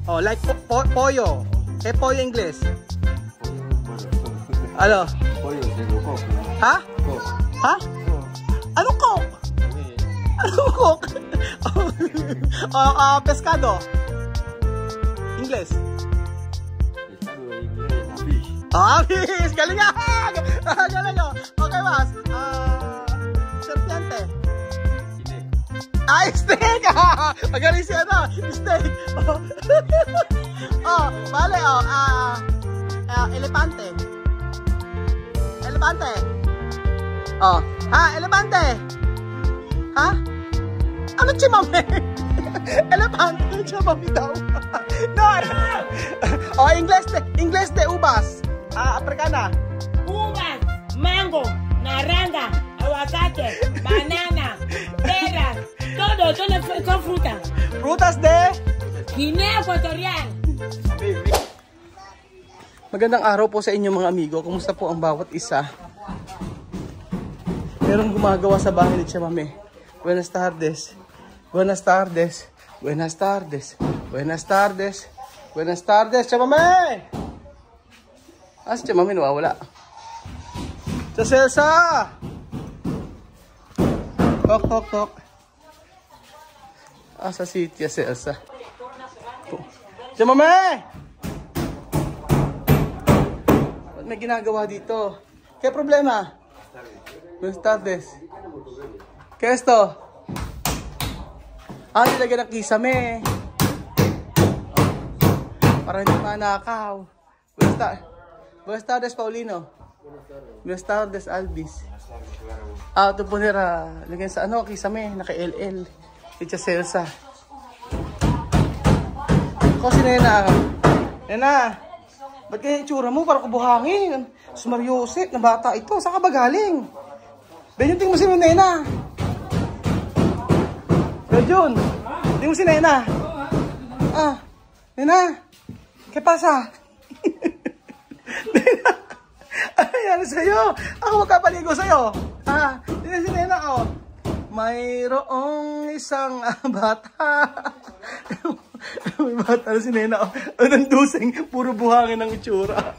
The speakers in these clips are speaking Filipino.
Oh, like pollo. ¿Qué pollo en inglés? Ano? Pollo, coco. Ha? Ha? Anong coke? Anong coke? Pescado. English. Pescado en inglés, fish. Fish! Galing nga! Galing nga! Okay, mas. Serpiente. Steak! Magaling siya na! Steak! Vale, elepante. Elepante. Elepante. Ha? Ano chimame? Elepante, chimame daw. No! English de uvas. Africana. Uvas, mango, naranja, aguacate, banana, peras, todo son frutas. Frutas de Guinea Ecuatorial. Magandang araw po sa inyo mga amigo. Kumusta po ang bawat isa? Merong gumagawa sa bahay ni Chamame. Buenas tardes. Buenas tardes. Buenas tardes. Buenas tardes. Buenas tardes, Chamame! Si Chamame nawawala. Sa Celsa! Tok, tok, tok. Sa City, Celsa. Chamame! Ba't may ginagawa dito? Kaya problema? Buenas tardes. ¿Qué es esto? Nilagyan ng kisame. Para hindi manakaw. Buenas tardes, Paulino. Buenas tardes, Albis. Ito po nila. Lagyan sa kisame. Naka-LL. Teacher Celsa. Ako si Nena. Nena, ba't kaya itsura mo? Parang kubuhangin. Sumaryosip na bata ito. Saan ka ba galing? Benyon, tingin mo si Nena. Benyon, tingin mo si Nena. Nena, ¿qué pasa? Nena, ano nangyari sa'yo? Ako magkapaligo sa'yo. Tingin si Nena, mayroong isang bata. May bata na si Nena. Anong dusing, puro buhangin ng itsura.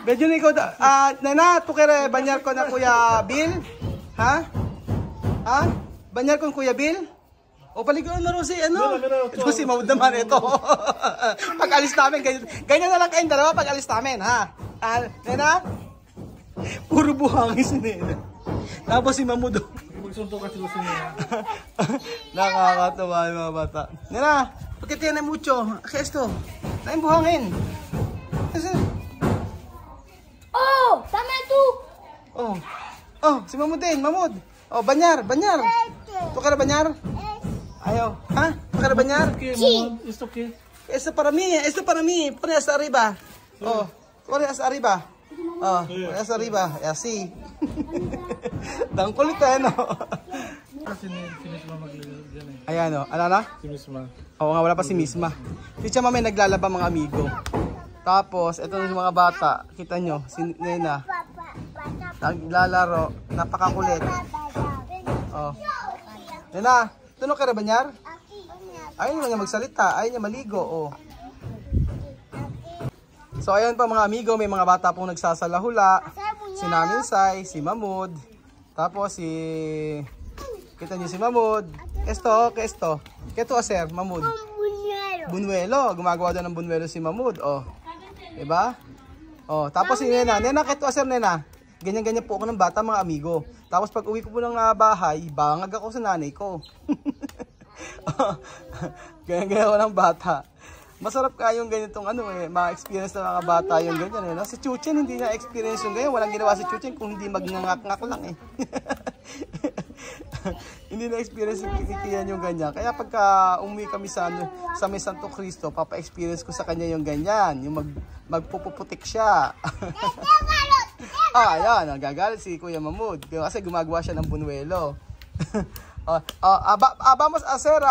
Medyo ikaw, Nena, tukere, banyar ko na Kuya Bill? Ha? Banyar ko Kuya Bill? Paligoan na rin si, ito si Maud naman, ito. Pag-alis namin, ganyan na lang kayong dalawa pag-alis namin, ha? Nena? Puro buhangin si Nena. Tapos si Mamudo. Magsuntok kasi si Nena. Nakakatawa yung mga bata. Nena, bakit yan ay mucho? ¿Qué es esto? Nain buhangin. Dame tú. Si Mamud din, Mamud. Banyar. ¿Tú ka na banyar? Ayaw. Ha? ¿Tú ka na banyar? Sí. Esto qué? Esto para mí. Pone hasta arriba. Pone hasta arriba. Pone hasta arriba. Y así. Dang kulit no? Si Misma maglagyan eh. Ayan ano na? Si Misma. Oo nga, wala pa si Misma. Si Chamame naglalaba mga amigo. Tapos, ito yung mga bata. Kita nyo, si Nena. Naglalaro. Napakakulit. Nena, tunog ka na banyar? Ayaw naman niya magsalita. Ayaw niya maligo. So, ayan pa mga amigo. May mga bata pong nagsasalahula. Si Naminsay, si Mamud. Tapos si... Kita niyo si Mamud. Esto, ¿qué esto? ¿Qué to hacer, Mamud? Bunuelo. Gumagawa doon ng bunuelo si Mamud. Diba? Tapos si Nena. Nena, ¿qué to hacer, Nena? Ganyan-ganyan po ako ng bata, mga amigo. Tapos pag uwi ko po ng bahay, bangag ako sa nanay ko. Ganyan-ganyan ako ng bata. Masarap kayong ganitong ma-experience ng mga bata yung ganyan. Si Chuchin, hindi niya experience yung ganyan. Walang ginawa si Chuchin kung hindi magnangak-ngak lang Hindi na experience yung kikiyan yung ganyan. Kaya pagka umuwi kami sa may Santo Cristo, papa-experience ko sa kanya yung ganyan. Yung magpupuputik siya. Ayan, nagagalit si Kuya Mamud. Kasi gumagawa siya ng bunuelo. Vamos a hacer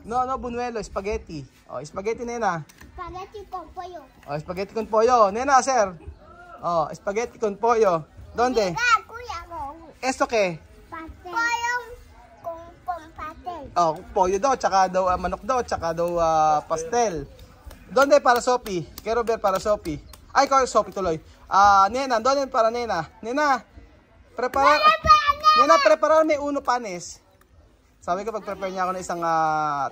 no, bunuelo, spaghetti. Spaghetti, Nena. Spaghetti con pollo. Spaghetti con pollo. Nena, hacer. Spaghetti con pollo. ¿Dónde? Kuya mo. ¿Esto qué? Pollo Oh, pollo daw, tsaka daw manok daw, tsaka daw pastel. Donde para Sophie? Quiero ver para Sophie. Ay, ko Sophie tuloy. Nena, donde para Nena? Nena, prepararme uno panes. Sabi ko pag-prepare niya ako ng isang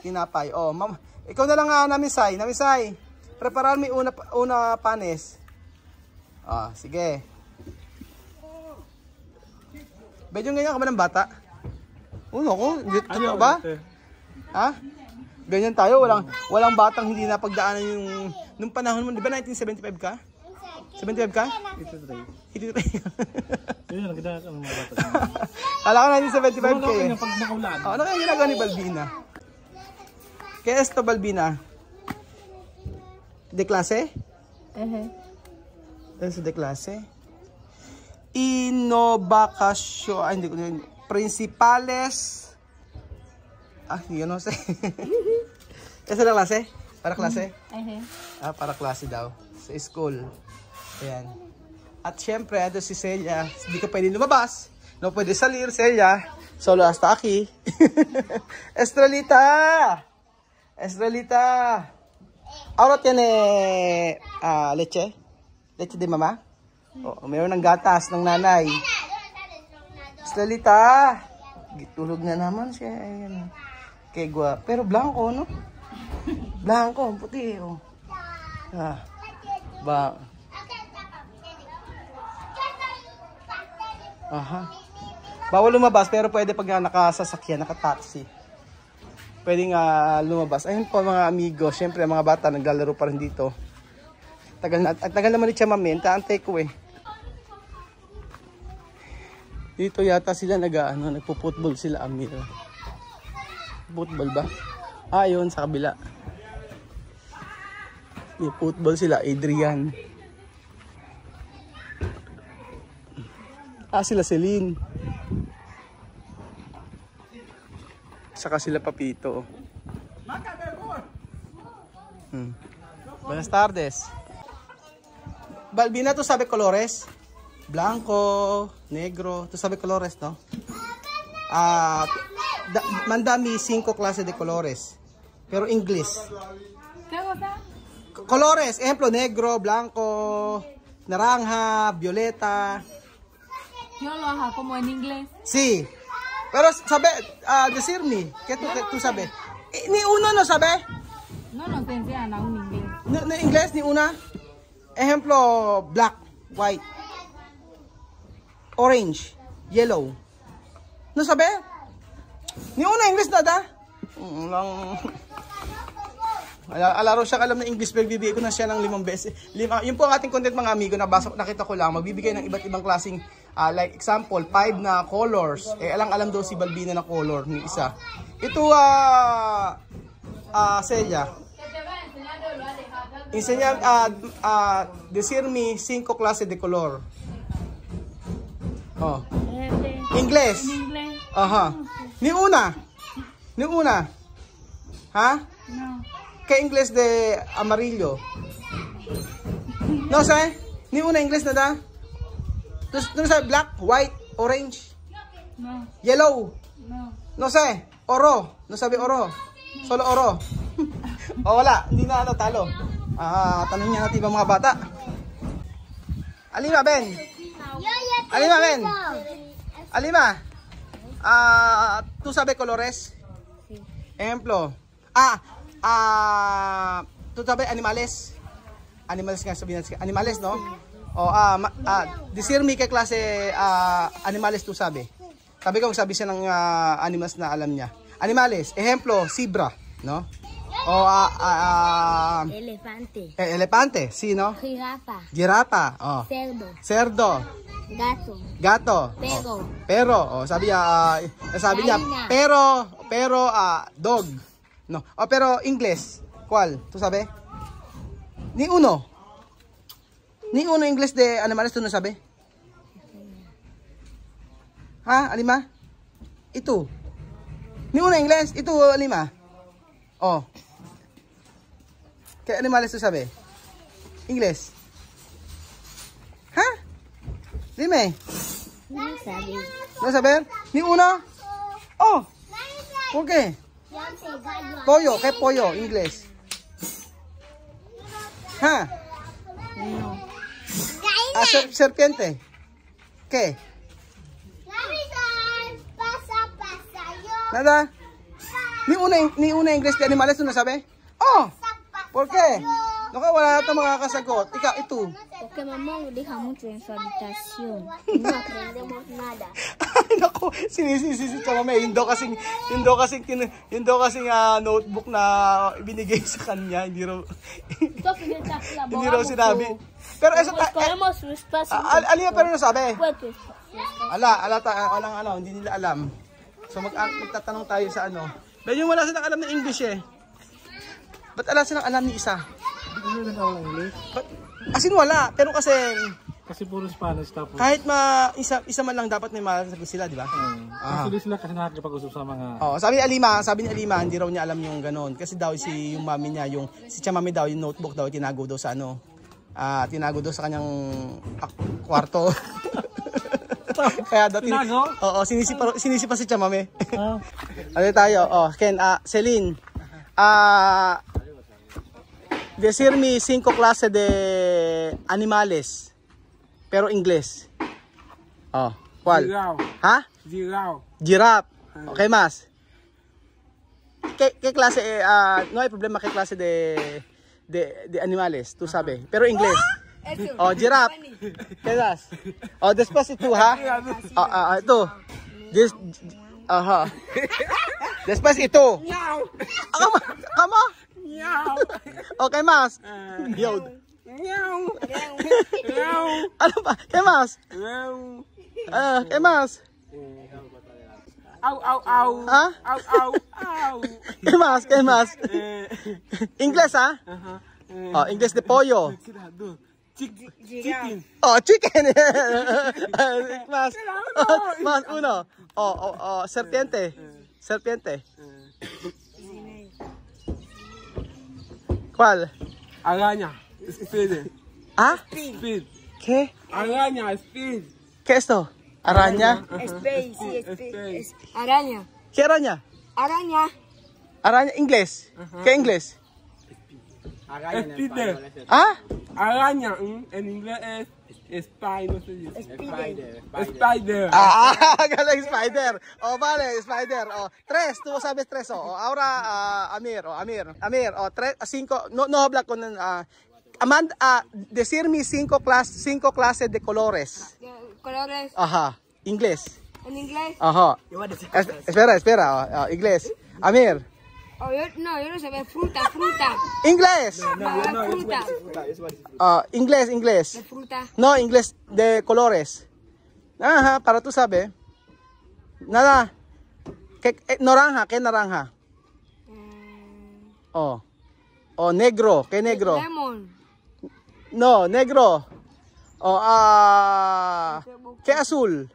tinapay. Oh, ma'am, ikaw na lang namisay. Prepararme una panes. Sige. Medyo ganyan ka ba ng bata? Uno ko, dito ka ba? Ha? Ganyan tayo, walang batang hindi napagdaanan yung nung panahon mo, di ba 1975 ka? 75 ka? 83. Yun, nagdaan ka ng mga bata. Kala ko 1975 ka eh. Pag makaulan. Ano kaya ginagawa ni Balbina? Kaya esto Balbina? De clase? Eso de clase? Innovacasyon, hindi ko yun. Principales. Yo no sé. Esa la clase? Para klase? Para klase daw. Sa school. Ayan. At syempre, ito si Celia. Hindi ka pwede lumabas. No pwede salir, Celia. Solo hasta aquí. Estrelita! Ahora tiene leche? Leche de mama? Meron ng gatas ng nanay. Estrelita! Tulog na naman siya. Ayan. Kay Gua. Pero blanco, no? Blanco, puti. Bawal lumabas, pero pwede pag nakasasakyan, nakataxi. Pwede nga lumabas. Ayun po mga amigo. Siyempre, mga bata naglalaro pa rin dito. Tagal naman ni Chamamenta. Antay ko eh. Dito yata sila nagpo-football sila, Amir. Football ba? Yun sa kabila. May football sila, Adrian. Sila Celine. Saka sila Papito. Buenas tardes. Balbina, ¿tú sabes colores? Blanco, negro. ¿Tú sabes colores, no? Mandami 5 clases de colores. Pero English. ¿Qué cosa? Colores, ejemplo, negro, blanco, naranja, violeta. Yo lo hago como en inglés. Sí. Pero sabe decirme, ¿qué tú sabes? Ni uno no sabe. No nos enseñan aún inglés. No inglés ni una. Ejemplo, black, white, orange, yellow. No sabe? Ni una English nada. Alaro siya alam na English, pero bibigay ko na siya ng 5 beses. Yun po ang ating content mga amigo, nakita ko lang. Magbibigay ng iba't ibang klaseng, like example, 5 na colors. Alam daw si Balbina na color ni isa. Ito, Celia. Enseña, decirme 5 clases de color. English. Ni una. Ha? No. ¿Qué inglés de amarillo? No sé. Ni una inglés nada. ¿No sabes black, white, orange? No. Yellow? No. No sé. Oro? No sabe oro? Solo oro? Wala. Hindi na talo. Tanong niya natin ibang mga bata. Alima, Ben. Alima. ¿Tú sabes colores? Sí. Ejemplo. ¿Tú sabes animales? Animales nga sabihin natin. Animales, no? Decirme qué clase animales tú sabes. Sabi siya ng animals na alam niya. Animales. Ejemplo, zebra, no? Elefante. Elefante, sí, no? Jirafa. Girafa. Cerdo. Gato. Perro. Sabi niya, pero, dog. No. Pero, English. ¿Cuál? ¿Tú sabes? Ni uno English de animales, ¿tú no sabes? Alima? Itu. Ni uno English. Itu, Alima. ¿Qué animales tú sabes? Inglés. Dime. No sabe. ¿No sabes? ¿Ni uno? ¿Por qué? Pollo, ¿qué pollo? Inglés. ¿Ah? Ah, serpiente. ¿Qué? Nada. Ni una inglés de animales tú no sabes. Oh, ¿por qué? No ka wala ito makakasagot. Ikaw, ito. Porque mamá lo deja mucho en su habitación. No aprendemos nada. Ay, naku, sinisisi si Chamame. Yun daw kasing notebook na ibinigay sa kanya. Hindi raw sinabi. Pero eso alin pero nasabi? Hindi nila alam. So magtatanong tayo sa ano. Medyo wala silang alam ng English eh. Ba't wala silang alam ni isa? Hindi na ako English. Asin wala, pero kasi puro Spanish tapos. Kahit isa man lang dapat may masasagot sila, di ba? Actually sila kasi nakakapag-usap sa mga. Oh, sabi ni Alima, hindi raw niya alam yung ganun kasi daw yung mami niya, si Chamame daw yung notebook daw tinago daw sa ano. Tinago daw sa kanyang kwarto. Kaya daw sinisipa si Chamame. Ano tayo? Oh, Ken, Celine. Decirme 5 clases de animales, pero inglés. Oh, ¿cuál? ¿Ah? Giraffe. Okay, más. ¿Qué clase? No hay problema qué clase de animales, tú sabes, pero inglés. Oh, giraffe. ¿Qué das? Oh, después tú, ¿ha? Ito. Ajá. Después ito. ¿Cómo? Okay, más. Ano pa? ¿Qué más? ¿Qué más? ¿Ah? ¿Qué más? ¿Qué más? Inglés, ¿ah? Oh, inglés de pollo. Chicken. Oh, chicken. Más. Más uno. Serpiente. Serpiente. ¿Cuál? Araña. Speed. ¿Ah? Speed. ¿Qué? Araña. Speed. ¿Qué es esto? ¿Araña? Space, sí, space. Araña. ¿Qué araña? Araña. Araña, inglés. ¿Qué inglés? Spider. ¿Ah? Araña. En inglés es spider. Spider. Galing spider. Oh, vale, spider. Oh, 3, tú sabes 3. Oh, ahora Amir. Oh, 3, 5. No habla con Amanda, decirme 5 clases de colores. Colores. Ajá. Inglés. En inglés. Ajá. Espera. Inglés. Amir. Yo no sé, fruta. Inglés. Fruta. Inglés. De fruta. No, inglés de colores. Ajá, para tú sabes. Nada. Naranja, ¿qué naranja? Oh, negro, ¿qué negro? Lemon. No, negro. ¿Qué azul?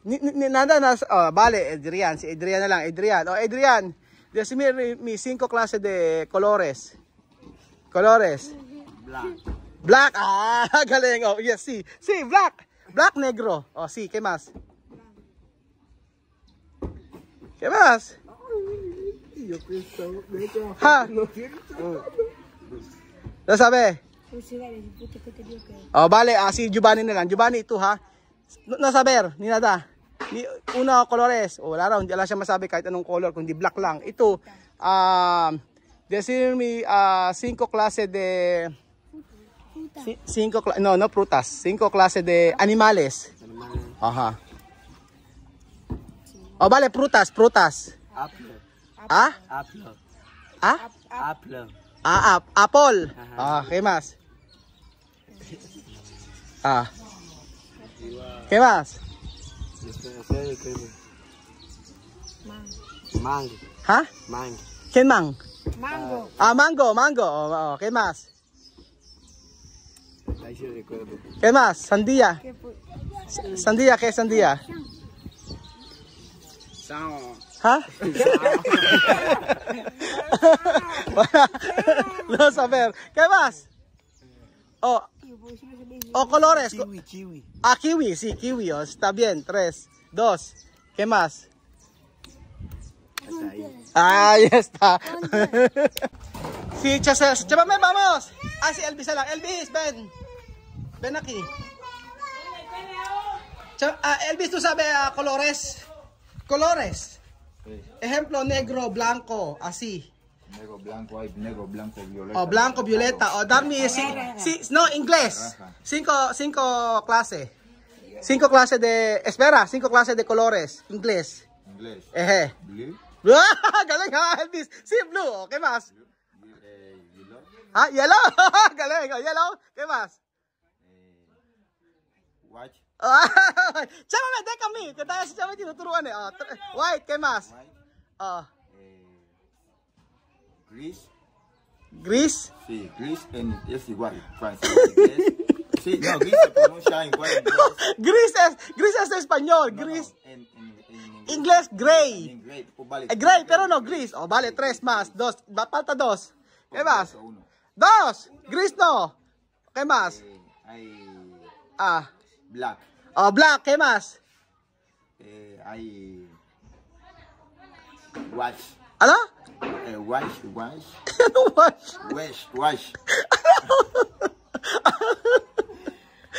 Nada. Vale, Adrián. Si Adrián na lang. Adrián. Decime mis 5 clases de colores. Black. Galing. Oh, yes, sí. Sí, black. Black, negro. Oh, sí, ¿qué más? ¿Qué más? ¿Ha? ¿Lo sabe? Oh, vale. Si Giovanni na lang. Giovanni, ito ha. No saber, ni nada. Ni una colores. Wala raw, hindi siya masabi kahit anong color, kundi black lang. Ito, decirme 5 clases de frutas. 5 clases de animales. Ajá. Oh, vale, frutas. Apple. ¿Ah? Apple. ¿Ah? Apple. Apple. ¿Qué más? ¿Qué más? Mango. ¿Ah? Mango. ¿Quién man? Mango. Mango. ¿Qué más? ¿Qué más? Sandía. Sandía, ¿qué es sandía? ¿Ah? No saber. ¿Qué más? Colores. Kiwi. Kiwi, sí, kiwi. Está bien. 3, 2. ¿Qué más? Ah, ya está. Si Chasel, Chamame, vamos. Ah, si Elvis lang. Elvis, ven. Ven aquí. Elvis, tú sabes colores. Colores. Ejemplo, negro, blanco, así. Negro, blanco, hay negro, blanco, violeta. O blanco, violeta. O dame, no, inglés. Cinco clases. 5 clases de, espera, 5 clases de colores. Inglés. Inglés. Blue. Blue. Galing ha, Elvis. Sí, blue. ¿Qué más? Yellow. Ah, yellow. Galing. Yellow. ¿Qué más? White. Chámame, déjame. Que tayo si Chámame tinuturuan eh. White. ¿Qué más? White. Gris. Gris. Sí, gris en es igual. Sí, no, gris se pronuncia igual. Gris es español. Gris. En Inglés, gray. Vale. Gray, pero no gris. Oh, vale, 3 más. 2. Falta 2. ¿Qué más? 2. Gris no. ¿Qué más? Hay black. Oh, black. ¿Qué más? Hay wash. ¿Ano? Wash. Ano wash? Wash.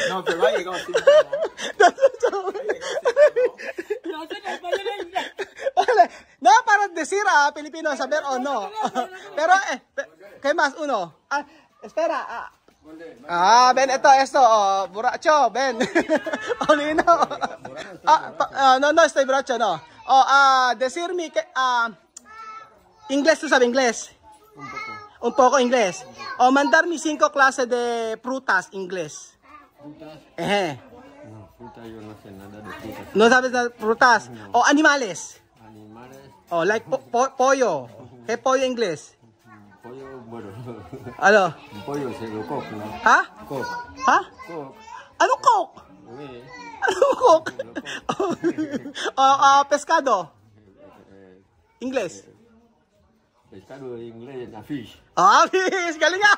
No, pero ha llegado así. No, para decir a Pilipino saber o no. Pero, ¿qué más? Uno. Espera. Ven, esto. Borracho, ven. Olino. No, estoy borracho, no. Decirme que, inglés, ¿tú sabes inglés? Un poco inglés. O mandarme 5 clases de frutas inglés. No, fruta yo no sé nada de frutas. ¿No sabes de frutas? No. O animales. Animales. O like pollo. ¿Qué pollo inglés? Pollo, bueno. Ano? Un pollo se lo coco, ¿no? Ha? Coco. Ha? Coco. Ano coke? Oui. Ano coke? Pescado. Inglés. Pescado en inglés, la fish. Fish! Galing nga!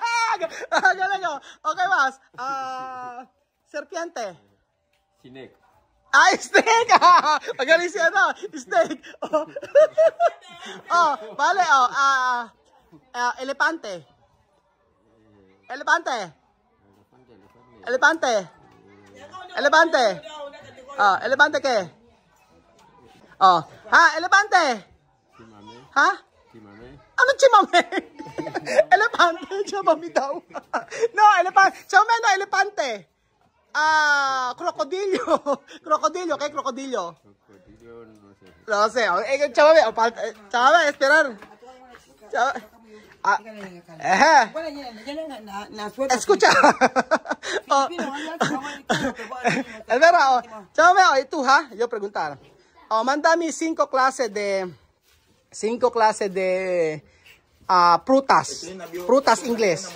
Galing nga! Okay, mas. Serpiente. Snake. Snake! Magaling siya, no? Snake. Vale. Elepante. Elepante. Elepante ¿qué? Elepante. Chimame. Ha? Chimame. Ano chimame? Elepante, chimame daw. No, chimame no, elepante. Crocodillo, ¿qué crocodillo? Crocodillo, no sé. No sé, chimame, esperar. Escucha. Espera, chimame, y tú, ¿ha? Yo preguntar. Mándame 5 clases de frutas inglés.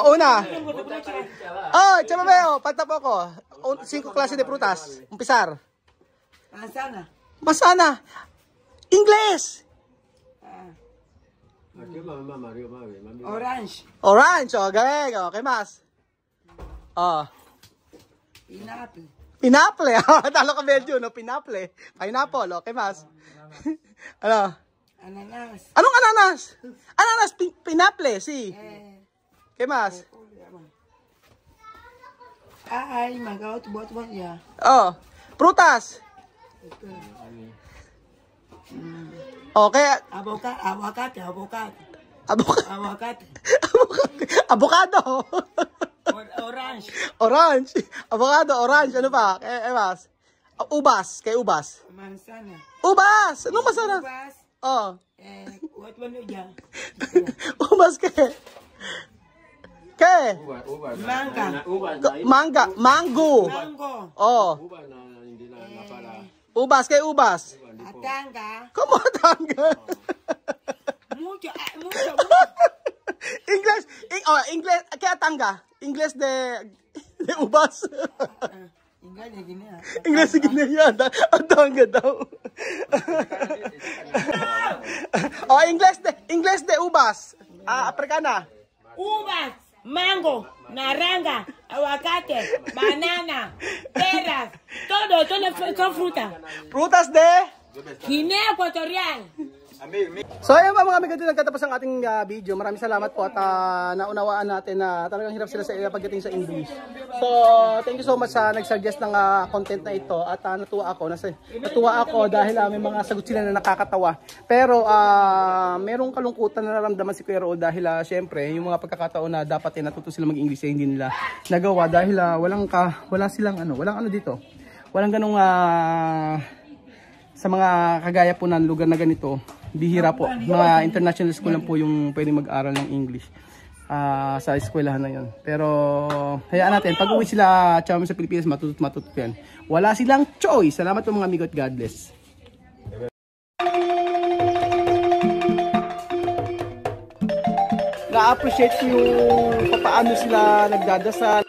Una. Chámame, falta poco. 5 clases de frutas. Empezar. Manzana. Inglés. Orange. Orange, galing. ¿Qué más? Pineapple. Pineapple. Talo ka medyo, no? Pineapple. Pineapple, ¿qué más? Ano? Ananas. Anong ananas? Ananas, pineapple, sí. ¿Qué más? Ay, magaot, buat ya. Frutas. Okay. Avocado. Orange. Orange. Avocado, orange. Ano pa? ¿Qué más? Ubas. ¿Qué ubas? Manzana. Ubas. Anong masana? Ubas. What one ya? Ubas ¿qué? ¿Qué? Manga. Mango. Hindi na pala. Ubas, ¿qué ubas? Atanga. ¿Cómo atanga? Mucho. Inglés, ¿qué atanga? Inglés de ubas. Inglés de Guinea. Atanga daw. Inglés de ubas. Africana. Uvas, mango, naranja, aguacate, banana, peras, todo son frutas. Frutas de Guinea Ecuatorial. So ayan ba mga amigo, dito nagtatapos ang ating video. Maraming salamat po at naunawaan natin na talagang hirap sila sa pagdating sa English. So thank you so much sa nag-suggest ng content na ito at natuwa ako dahil may mga sagot sila na nakakatawa. Pero merong kalungkutan na naramdaman si Kuya Raul dahil syempre yung mga pagkakataon na dapat natuto sila mag-English hindi nila nagawa dahil walang ano dito. Walang ganung sa mga kagaya po ng lugar na ganito, bihira po. Mga international school lang po yung pwede mag-aral ng English sa eskwelahan na yun. Pero hayaan natin, pag uwi sila sa Pilipinas, matututo yan. Wala silang choice. Salamat po mga amigo at God bless. Na-appreciate ko yung paano sila nagdadasal.